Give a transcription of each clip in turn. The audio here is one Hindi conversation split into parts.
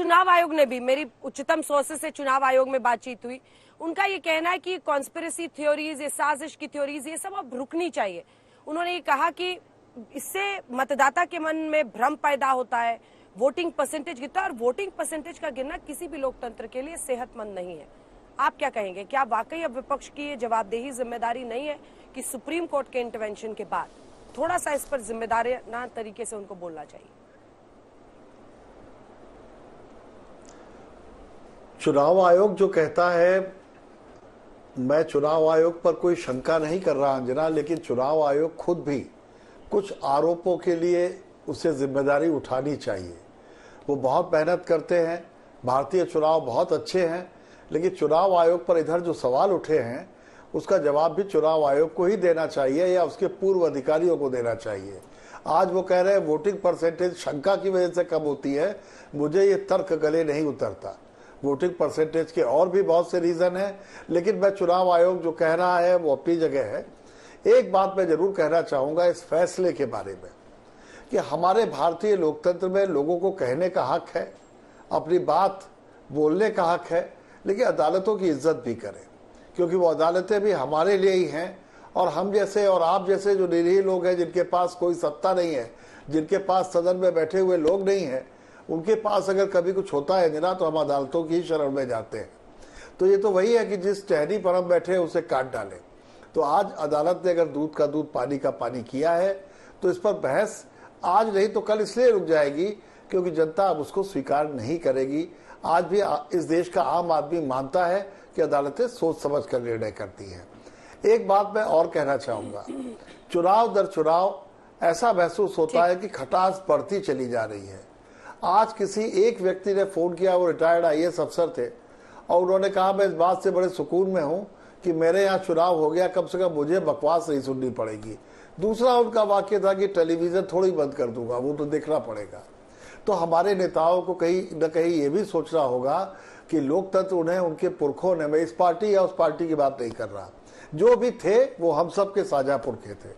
चुनाव आयोग ने भी, मेरी उच्चतम सोर्सेस से चुनाव आयोग में बातचीत हुई, उनका ये कहना है कि कॉन्स्पिरेसी थ्योरीज, ये साजिश की थ्योरीज, ये सब अब रुकनी चाहिए। उन्होंने ये कहा कि इससे मतदाता के मन में भ्रम पैदा होता है, वोटिंग परसेंटेज गिरता है, और वोटिंग परसेंटेज का गिरना किसी भी लोकतंत्र के लिए सेहतमंद नहीं है। आप क्या कहेंगे, क्या वाकई अब विपक्ष की ये जवाबदेही, जिम्मेदारी नहीं है कि सुप्रीम कोर्ट के इंटरवेंशन के बाद थोड़ा सा इस पर जिम्मेदाराना तरीके से उनको बोलना चाहिए? चुनाव आयोग जो कहता है, मैं चुनाव आयोग पर कोई शंका नहीं कर रहा अंजना, लेकिन चुनाव आयोग खुद भी कुछ आरोपों के लिए उसे जिम्मेदारी उठानी चाहिए। वो बहुत मेहनत करते हैं, भारतीय चुनाव बहुत अच्छे हैं, लेकिन चुनाव आयोग पर इधर जो सवाल उठे हैं उसका जवाब भी चुनाव आयोग को ही देना चाहिए या उसके पूर्व अधिकारियों को देना चाहिए। आज वो कह रहे हैं वोटिंग परसेंटेज शंका की वजह से कम होती है, मुझे ये तर्क गले नहीं उतरता। वोटिंग परसेंटेज के और भी बहुत से रीजन हैं, लेकिन मैं चुनाव आयोग जो कह रहा है वो अपनी जगह है। एक बात मैं जरूर कहना चाहूंगा इस फैसले के बारे में कि हमारे भारतीय लोकतंत्र में लोगों को कहने का हक है, अपनी बात बोलने का हक है, लेकिन अदालतों की इज्जत भी करें, क्योंकि वो अदालतें भी हमारे लिए ही हैं। और हम जैसे और आप जैसे जो निरीह लोग हैं, जिनके पास कोई सत्ता नहीं है, जिनके पास सदन में बैठे हुए लोग नहीं हैं, उनके पास अगर कभी कुछ होता है ना, तो हम अदालतों की ही शरण में जाते हैं। तो ये तो वही है कि जिस टहनी पर हम बैठे हैं उसे काट डालें। तो आज अदालत ने अगर दूध का दूध पानी का पानी किया है, तो इस पर बहस आज नहीं तो कल इसलिए रुक जाएगी क्योंकि जनता अब उसको स्वीकार नहीं करेगी। आज भी इस देश का आम आदमी मानता है कि अदालतें सोच समझ कर निर्णय करती हैं। एक बात मैं और कहना चाहूंगा, चुनाव दर चुनाव ऐसा महसूस होता है कि खटास बढ़ती चली जा रही है। आज किसी एक व्यक्ति ने फोन किया, वो रिटायर्ड IAS अफसर थे, और उन्होंने कहा मैं इस बात से बड़े सुकून में हूं कि मेरे यहाँ चुनाव हो गया, कम से कम मुझे बकवास नहीं सुननी पड़ेगी। दूसरा उनका वाक्य था कि टेलीविजन थोड़ी बंद कर दूंगा, वो तो देखना पड़ेगा। तो हमारे नेताओं को कहीं न कहीं ये भी सोचना होगा कि लोकतंत्र उन्हें उनके पुरखों ने, मैं इस पार्टी या उस पार्टी की बात नहीं कर रहा, जो भी थे वो हम सब के साझा पुरखे थे,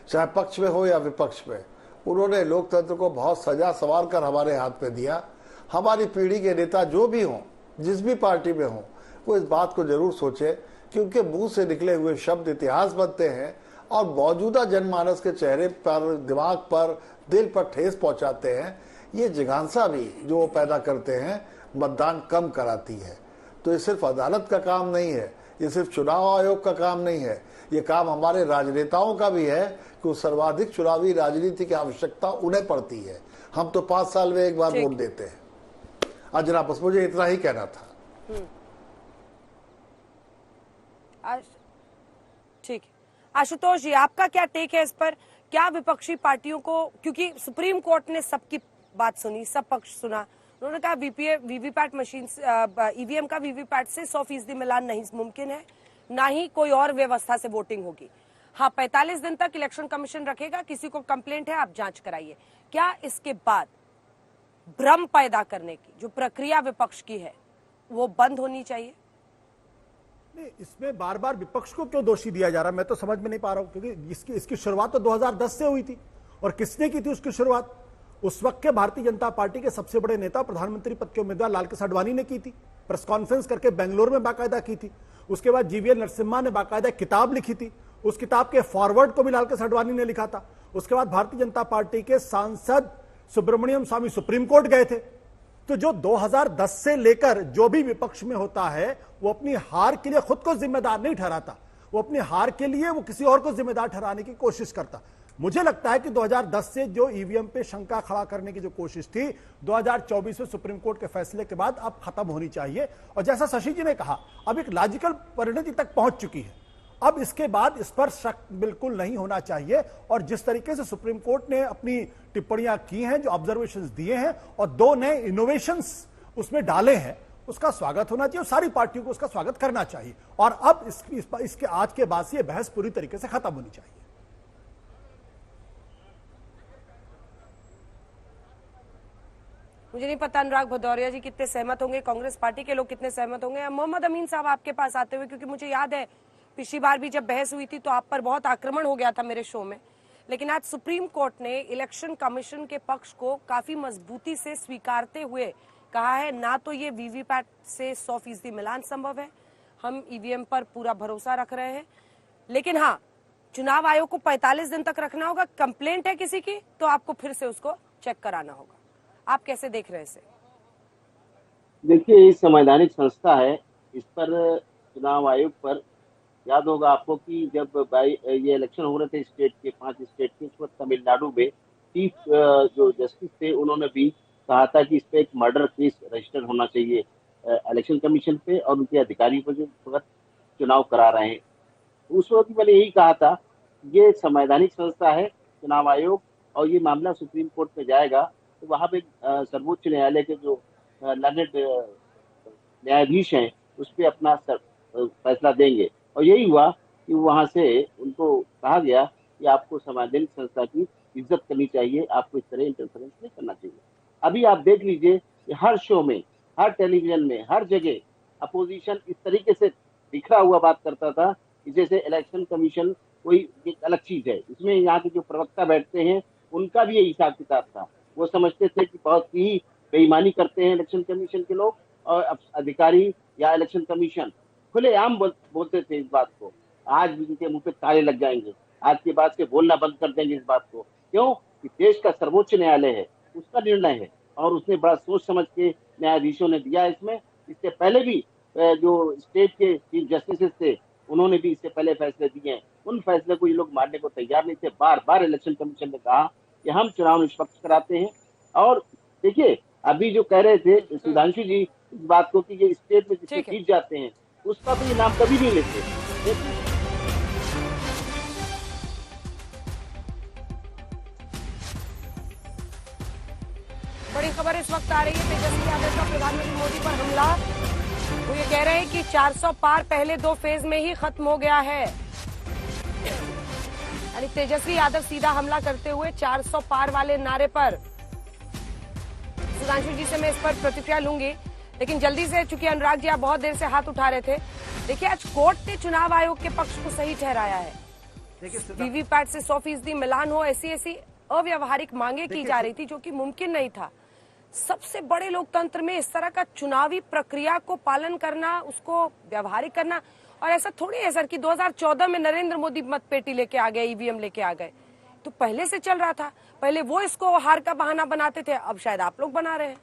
चाहे पक्ष में हो या विपक्ष में। उन्होंने लोकतंत्र को बहुत सजा सवार कर हमारे हाथ में दिया। हमारी पीढ़ी के नेता जो भी हों, जिस भी पार्टी में हों, वो इस बात को जरूर सोचे कि उनके मुंह से निकले हुए शब्द इतिहास बनते हैं और मौजूदा जनमानस के चेहरे पर, दिमाग पर, दिल पर ठेस पहुंचाते हैं। ये जिज्ञासा भी जो वो पैदा करते हैं मतदान कम कराती है। तो ये सिर्फ अदालत का काम नहीं है, ये सिर्फ चुनाव आयोग का काम नहीं है, ये काम हमारे राजनेताओं का भी है कि सर्वाधिक चुनावी राजनीति की आवश्यकता उन्हें पड़ती है। हम तो 5 साल में एक बार वोट देते हैं। अजना, बस मुझे इतना ही कहना था। ठीक है आशुतोष जी, आपका क्या टेक है इस पर? क्या विपक्षी पार्टियों को, क्योंकि सुप्रीम कोर्ट ने सबकी बात सुनी, सब पक्ष सुना, उन्होंने कहा वीवीपैट मशीन, EVM का वीवीपैट से 100% मिलान नहीं मुमकिन है, ना ही कोई और व्यवस्था से वोटिंग होगी। हाँ, 45 दिन तक इलेक्शन कमीशन रखेगा, किसी को कंप्लेंट है आप जांच कराइए। क्या इसके बाद भ्रम पैदा करने की जो प्रक्रिया विपक्ष की है वो बंद होनी चाहिए? नहीं, इसमें बार बार विपक्ष को क्यों दोषी दिया जा रहा है, मैं तो समझ में नहीं पा रहा हूं। क्योंकि इसकी शुरुआत तो 2010 से हुई थी, और किसने की थी उसकी शुरुआत? उस वक्त के भारतीय जनता पार्टी के सबसे बड़े नेता, प्रधानमंत्री पद के उम्मीदवार लाल कृष्ण आडवाणी ने की थी। प्रेस कॉन्फ्रेंस करके बेंगलोर में बाकायदा की थी। उसके बाद GVL नरसिम्हा ने बाकायदा किताब लिखी थी, उस किताब के फॉरवर्ड को भी लाल कृष्ण आडवाणी ने लिखा था। उसके बाद भारतीय जनता पार्टी के सांसद सुब्रमण्यम स्वामी सुप्रीम कोर्ट गए थे। तो जो 2010 से लेकर जो भी विपक्ष में होता है, वो अपनी हार के लिए खुद को जिम्मेदार नहीं ठहराता, वो अपनी हार के लिए वो किसी और को जिम्मेदार ठहराने की कोशिश करता। मुझे लगता है कि 2010 से जो EVM पे शंका खड़ा करने की जो कोशिश थी, 2024 में सुप्रीम कोर्ट के फैसले के बाद अब खत्म होनी चाहिए। और जैसा शशि जी ने कहा, अब एक लॉजिकल परिणति तक पहुंच चुकी है। अब इसके बाद इस पर शक बिल्कुल नहीं होना चाहिए। और जिस तरीके से सुप्रीम कोर्ट ने अपनी टिप्पणियां की हैं, जो ऑब्जर्वेशंस दिए हैं और 2 नए इनोवेशंस उसमें डाले हैं, उसका स्वागत होना चाहिए और सारी पार्टियों को उसका स्वागत करना चाहिए। और अब इसके आज के बाद से यह बहस पूरी तरीके से खत्म होनी चाहिए। मुझे नहीं पता अनुराग भदौरिया जी कितने सहमत होंगे, कांग्रेस पार्टी के लोग कितने सहमत होंगे। मोहम्मद अमीन साहब, आपके पास आते हुए, क्योंकि मुझे याद है पिछली बार भी जब बहस हुई थी तो आप पर बहुत आक्रमण हो गया था मेरे शो में, लेकिन आज सुप्रीम कोर्ट ने इलेक्शन कमीशन के पक्ष को काफी मजबूती से स्वीकारते हुए कहा है ना तो ये वीवीपैट से 100% मिलान संभव है, हम ईवीएम पर पूरा भरोसा रख रहे हैं, लेकिन हाँ चुनाव आयोग को 45 दिन तक रखना होगा। कंप्लेंट है किसी की तो आपको फिर से उसको चेक कराना होगा। आप कैसे देख रहे हैं इसे? देखिए, ये संवैधानिक संस्था है, इस पर चुनाव आयोग पर याद होगा आपको कि जब ये इलेक्शन हो रहे थे स्टेट के 5 स्टेट के, उस वक्त तमिलनाडु में चीफ जो जस्टिस थे उन्होंने भी कहा था कि इस पे एक मर्डर केस रजिस्टर होना चाहिए इलेक्शन कमीशन पे और उनके अधिकारियों पर जो वक्त चुनाव करा रहे हैं। उस वक्त मैंने यही कहा था, ये संवैधानिक संस्था है चुनाव आयोग, और ये मामला सुप्रीम कोर्ट में जाएगा तो वहां पे सर्वोच्च न्यायालय के जो लर्नेड न्यायाधीश हैं उस पर अपना फैसला देंगे। और यही हुआ कि वहां से उनको कहा गया कि आपको संवैधानिक संस्था की इज्जत करनी चाहिए, आपको इस तरह इंटरफेरेंस नहीं करना चाहिए। अभी आप देख लीजिए कि हर शो में, हर टेलीविजन में, हर जगह अपोजिशन इस तरीके से बिखरा हुआ बात करता था कि जैसे इलेक्शन कमीशन कोई एक अलग चीज है। इसमें यहाँ के जो प्रवक्ता बैठते हैं उनका भी यही हिसाब किताब था। वो समझते थे कि बहुत ही बेईमानी करते हैं इलेक्शन कमीशन के लोग, और अधिकारी या इलेक्शन कमीशन खुलेआम बोलते थे इस बात को। आज भी इनके मुंह पे ताले लग जाएंगे, आज के बाद से बोलना बंद कर देंगे इस बात को। क्यों? कि देश का सर्वोच्च न्यायालय है, उसका निर्णय है, और उसने बड़ा सोच समझ के न्यायाधीशों ने दिया इसमें। इससे पहले भी जो स्टेट के चीफ जस्टिस थे उन्होंने भी इससे पहले फैसले दिए हैं। उन फैसले को ये लोग मानने को तैयार नहीं थे। बार बार इलेक्शन कमीशन ने कहा कि हम चुनाव निष्पक्ष कराते हैं। और देखिए, अभी जो कह रहे थे सुधांशु जी इस बात को कि ये स्टेट में जिससे जीत जाते हैं उसका तो ये नाम कभी नहीं लेते। बड़ी खबर इस वक्त आ रही है, तेजस्वी यादव का प्रधानमंत्री मोदी पर हमला। वो ये कह रहे हैं कि 400 पार पहले 2 फेज में ही खत्म हो गया है। यानी तेजस्वी यादव सीधा हमला करते हुए 400 पार वाले नारे पर। सुधांशु जी से मैं इस पर प्रतिक्रिया लूंगी, लेकिन जल्दी से, चूंकि अनुराग जी आप बहुत देर से हाथ उठा रहे थे, देखिए आज कोर्ट ने चुनाव आयोग के पक्ष को सही ठहराया है। वीवीपैट से 100% मिलान हो, ऐसी अव्यवहारिक मांगे की जा रही थी जो कि मुमकिन नहीं था। सबसे बड़े लोकतंत्र में इस तरह का चुनावी प्रक्रिया को पालन करना, उसको व्यवहारिक करना, और ऐसा थोड़ी है सर कि 2014 में नरेंद्र मोदी मतपेटी लेके आ गए, ईवीएम लेके आ गए। तो पहले से चल रहा था, पहले वो इसको हार का बहाना बनाते थे, अब शायद आप लोग बना रहे हैं।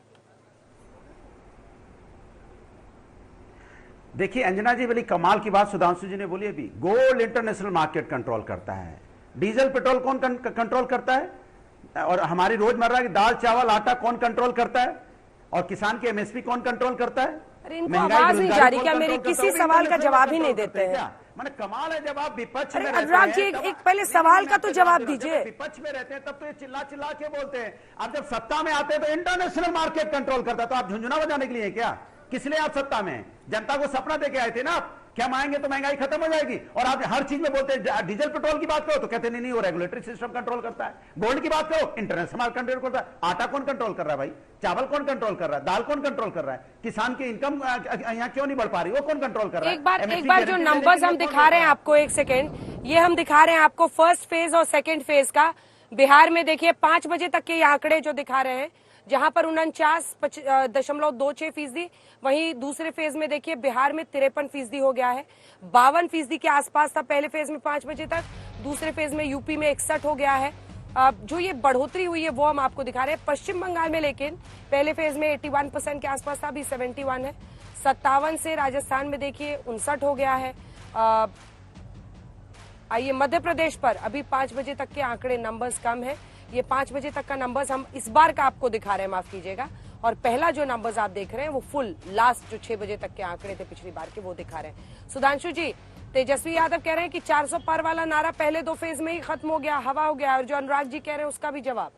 देखिए अंजना जी, बड़ी कमाल की बात सुधांशु जी ने बोली अभी। गोल्ड इंटरनेशनल मार्केट कंट्रोल करता है, डीजल पेट्रोल कौन कंट्रोल करता है, और हमारी रोजमर्रा की दाल चावल आटा कौन कंट्रोल करता है, और किसान की एमएसपी कौन कंट्रोल करता है। अरे इनको आवाज नहीं जा रही क्या? मेरे किसी सवाल का जवाब ही नहीं देते हैं। मैंने कमाल है, जब आप विपक्ष में अनुराग जी एक पहले सवाल का तो जवाब दीजिए। विपक्ष में रहते हैं तब तो ये चिल्ला चिल्ला के बोलते हैं, अब जब सत्ता में आते हैं तो इंटरनेशनल मार्केट कंट्रोल करता है। तो आप झुंझुना बजाने के लिए क्या? किस लिए आप सत्ता में? जनता को सपना देके आए थे ना आप, क्या मांगेंगे तो महंगाई खत्म हो जाएगी, और आप हर चीज में बोलते हैं। डीजल पेट्रोल की बात करो तो कहते नहीं वो रेगुलेटरी सिस्टम कंट्रोल करता है। गोल्ड की बात करो, इंटरनेशनल मार्केट कंट्रोल करता है। आटा कौन कंट्रोल कर रहा है भाई? चावल कौन कंट्रोल कर रहा है? दाल कौन कंट्रोल कर रहा है? किसान की इनकम यहाँ क्यों नहीं बढ़ पा रही, वो कौन कंट्रोल कर रहा है? एक बार जो नंबर्स हम दिखा रहे हैं आपको, एक सेकेंड, ये हम दिखा रहे हैं आपको फर्स्ट फेज और सेकेंड फेज का। बिहार में देखिए 5 बजे तक के ये आंकड़े जो दिखा रहे हैं, जहां पर 49.26%, वहीं दूसरे फेज में देखिए बिहार में 53% हो गया है। 52% के आसपास था पहले फेज में 5 बजे तक, दूसरे फेज में यूपी में 61 हो गया है। जो ये बढ़ोतरी हुई है वो हम आपको दिखा रहे हैं। पश्चिम बंगाल में लेकिन पहले फेज में 81% के आसपास था, अभी 71 है। 57 से राजस्थान में देखिए 59 हो गया है। आइए मध्य प्रदेश पर अभी 5 बजे तक के आंकड़े, नंबर्स कम है। ये 5 बजे तक का नंबर्स हम इस बार का आपको दिखा रहे हैं, माफ कीजिएगा। और पहला जो नंबर्स आप देख रहे हैं वो फुल लास्ट जो 6 बजे तक के आंकड़े थे पिछली बार के, वो दिखा रहे हैं। सुधांशु जी, तेजस्वी यादव कह रहे हैं कि 400 पार वाला नारा पहले 2 फेज में ही खत्म हो गया, हवा हो गया, और जो अनुराग जी कह रहे हैं उसका भी जवाब।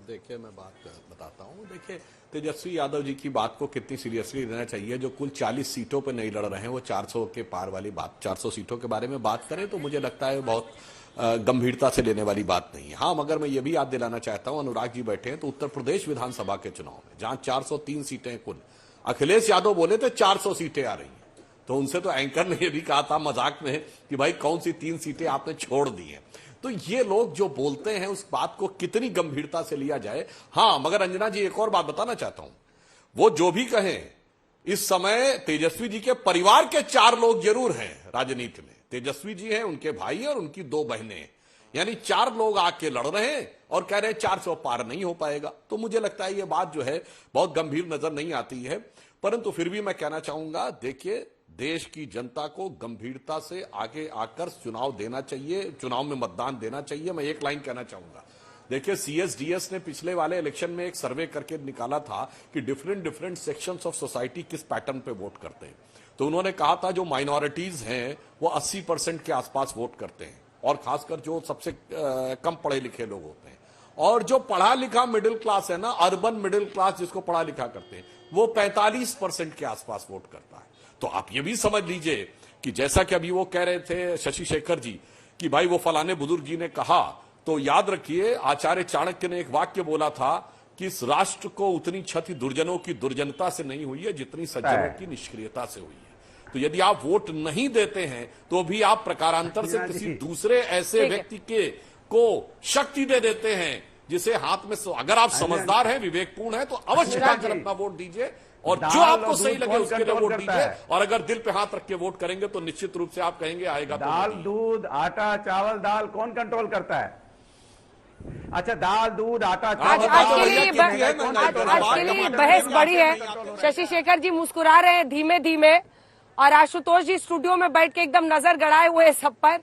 देखिए मैं बात बताता हूँ। देखिए तेजस्वी यादव जी की बात को कितनी सीरियसली लेना चाहिए। जो कुल 40 सीटों पर नहीं लड़ रहे हैं, वो 400 के पार वाली बात, 400 सीटों के बारे में बात करें तो मुझे लगता है बहुत गंभीरता से लेने वाली बात नहीं है। हाँ, मगर मैं ये भी याद दिलाना चाहता हूं, अनुराग जी बैठे हैं तो उत्तर प्रदेश विधानसभा के चुनाव में जहां 403 सीटें कुल, अखिलेश यादव बोले थे 400 सीटें आ रही हैं, तो उनसे तो एंकर ने यह भी कहा था मजाक में कि भाई कौन सी 3 सीटें आपने छोड़ दी हैं। तो ये लोग जो बोलते हैं उस बात को कितनी गंभीरता से लिया जाए। हां, मगर अंजना जी एक और बात बताना चाहता हूं, वो जो भी कहें, इस समय तेजस्वी जी के परिवार के 4 लोग जरूर हैं राजनीति में। तेजस्वी जी हैं, उनके भाई हैं और उनकी 2 बहनें, यानी 4 लोग आके लड़ रहे हैं और कह रहे हैं 400 पार नहीं हो पाएगा। तो मुझे लगता है ये बात जो है बहुत गंभीर नजर नहीं आती है। परंतु फिर भी मैं कहना चाहूंगा, देखिए, देश की जनता को गंभीरता से आगे आकर चुनाव देना चाहिए, चुनाव में मतदान देना चाहिए। मैं एक लाइन कहना चाहूंगा, देखिए, सीएसडीएस ने पिछले वाले इलेक्शन में एक सर्वे करके निकाला था कि डिफरेंट सेक्शंस ऑफ सोसाइटी किस पैटर्न पे वोट करते हैं। तो उन्होंने कहा था जो माइनॉरिटीज हैं वो 80% के आसपास वोट करते हैं, और खासकर जो सबसे कम पढ़े लिखे लोग होते हैं, और जो पढ़ा लिखा मिडिल क्लास है ना, अर्बन मिडिल क्लास जिसको पढ़ा लिखा करते हैं, वो 45% के आसपास वोट करता है। तो आप ये भी समझ लीजिए कि जैसा कि अभी वो कह रहे थे शशि शेखर जी कि भाई वो फलाने बुजुर्ग जी ने कहा, तो याद रखिए आचार्य चाणक्य ने एक वाक्य बोला था कि इस राष्ट्र को उतनी क्षति दुर्जनों की दुर्जनता से नहीं हुई है जितनी सज्जनों की निष्क्रियता से हुई है। तो यदि आप वोट नहीं देते हैं तो भी आप प्रकारांतर से किसी दूसरे ऐसे व्यक्ति के को शक्ति दे देते हैं जिसे हाथ में, अगर आप समझदार हैं, विवेकपूर्ण हैं, तो अवश्य जाकर अपना वोट दीजिए और जो आपको सही लगे उसके लिए वोट दीजिए। और अगर दिल पे हाथ रख के वोट करेंगे तो निश्चित रूप से आप कहेंगे आएगा। दाल, दूध, आटा, चावल, दाल कौन कंट्रोल करता है? अच्छा, दाल, दूध, आटा, चावल, आज के लिए बहस बड़ी है। शशि शेखर जी मुस्कुरा रहे हैं धीमे धीमे, और आशुतोष जी स्टूडियो में बैठ के एकदम नजर गड़ाए हुए सब पर।